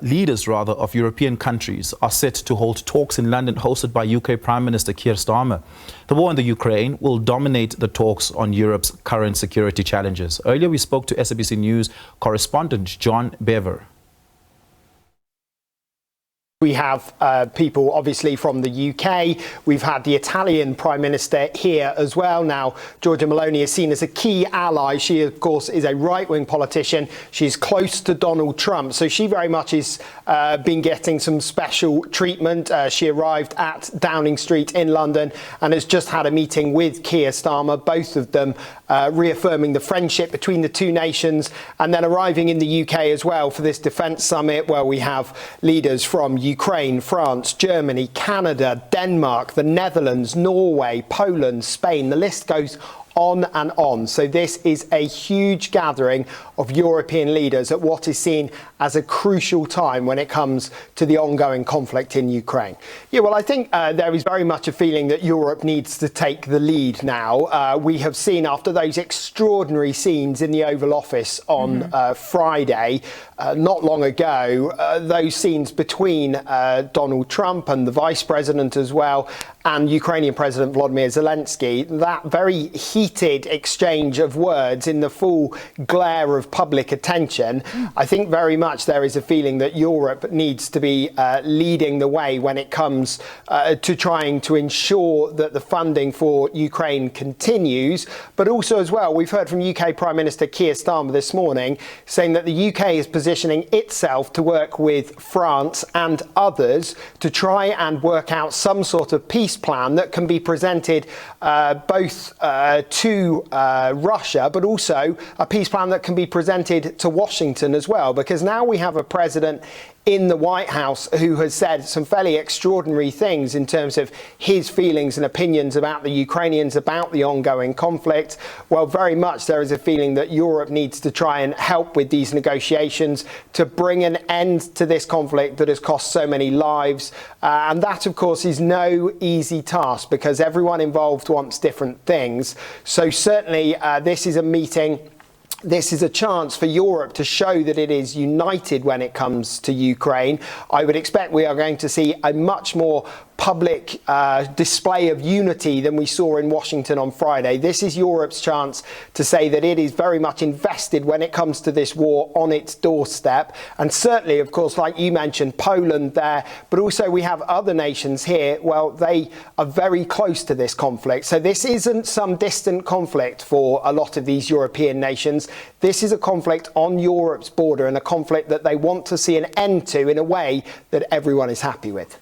leaders of European countries are set to hold talks in London hosted by UK Prime Minister Keir Starmer. The war in the Ukraine will dominate the talks on Europe's current security challenges. Earlier we spoke to SABC News correspondent John Bever. We have people obviously from the UK. We've had the Italian Prime Minister here as well. Now, Giorgia Meloni is seen as a key ally. She, of course, is a right-wing politician. She's close to Donald Trump. So she very much has been getting some special treatment. She arrived at Downing Street in London and has just had a meeting with Keir Starmer, both of them reaffirming the friendship between the two nations, and then arriving in the UK as well for this defence summit where we have leaders from Ukraine, France, Germany, Canada, Denmark, the Netherlands, Norway, Poland, Spain. The list goes on and on. So this is a huge gathering of European leaders at what is seen as a crucial time when it comes to the ongoing conflict in Ukraine. Yeah, well, I think there is very much a feeling that Europe needs to take the lead now. We have seen after those extraordinary scenes in the Oval Office on Friday, not long ago, those scenes between Donald Trump and the Vice President as well, and Ukrainian President Volodymyr Zelensky, that very heated exchange of words in the full glare of public attention. I think very much there is a feeling that Europe needs to be leading the way when it comes to trying to ensure that the funding for Ukraine continues. But also as well, we've heard from UK Prime Minister Keir Starmer this morning saying that the UK is positioning itself to work with France and others to try and work out some sort of peace plan that can be presented both to Russia, but also a peace plan that can be presented to Washington as well, because now we have a president in the White House who has said some fairly extraordinary things in terms of his feelings and opinions about the Ukrainians, about the ongoing conflict. Well, very much there is a feeling that Europe needs to try and help with these negotiations to bring an end to this conflict that has cost so many lives. And that, of course, is no easy task because everyone involved wants different things. So certainly this is a meeting. This is a chance for Europe to show that it is united when it comes to Ukraine. I would expect we are going to see a much more public display of unity than we saw in Washington on Friday. This is Europe's chance to say that it is very much invested when it comes to this war on its doorstep. And certainly, of course, like you mentioned, Poland there, but also we have other nations here. Well, they are very close to this conflict. So this isn't some distant conflict for a lot of these European nations. This is a conflict on Europe's border and a conflict that they want to see an end to in a way that everyone is happy with.